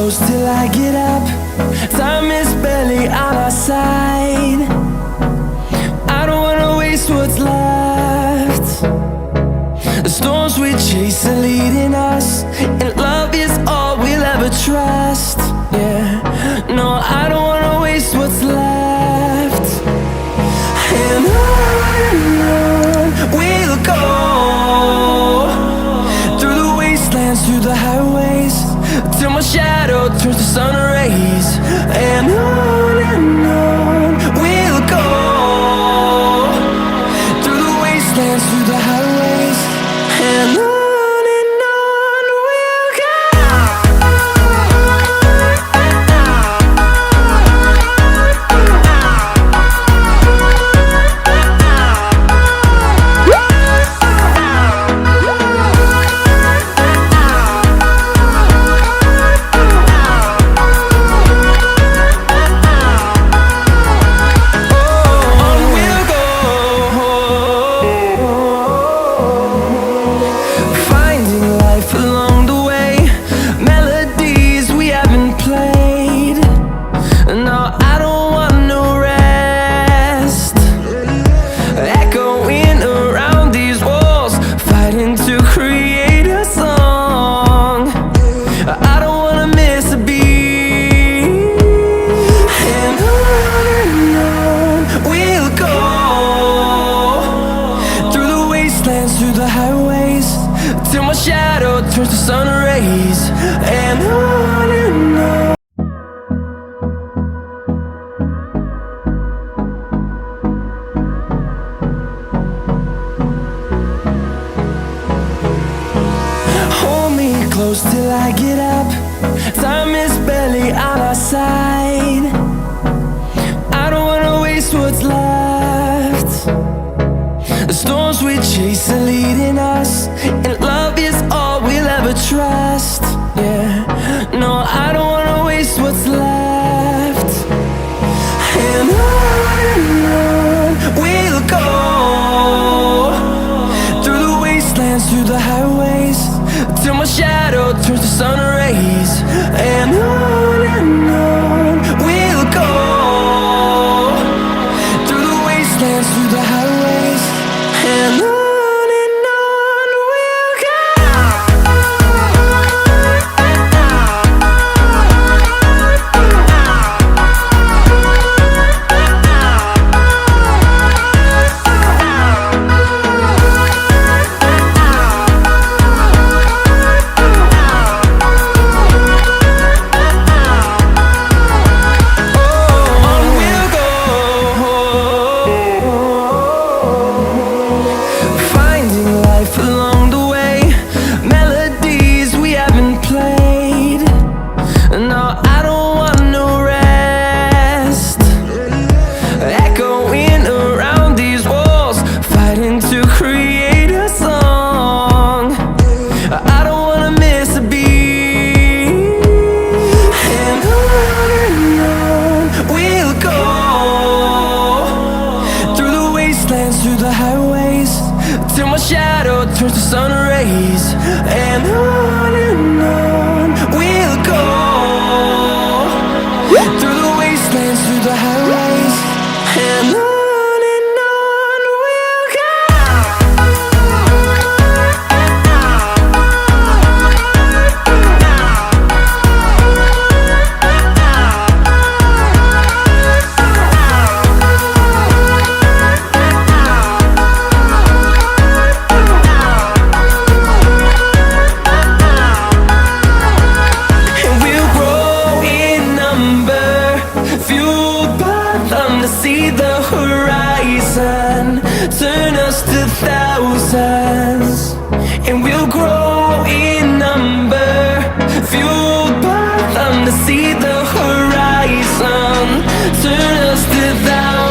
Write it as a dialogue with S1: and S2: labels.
S1: close till I get up. Time is barely on our side. I don't wanna waste what's left. The storms we chase are leading us, and love is all we'll ever trust. Yeah, no, I don't wanna waste what's left. And on we'll go, through the wastelands, through the highways, till my shadow turns to sun rays. And on we'll go, through the wastelands, through the highways, and on. Through the highways, till my shadow turns to sun rays. And on. Hold me close till I get up. Time is barely on our side. I don't wanna waste what's left. The storms we chase are leading us, and love is all we'll ever trust. Yeah, no, I don't wanna waste what's left. And on we'll go, through the wastelands, through the highways, till my shadow turns to sun rays. And on we'll go, through the wastelands, through the highways, and on. Through the highways, till my shadow turns to sun rays. And on we'll go, through the wastelands, through the highways, and on. See the horizon turn us to thousands, and we'll grow in number, fueled by them to see the horizon turn us to thousands.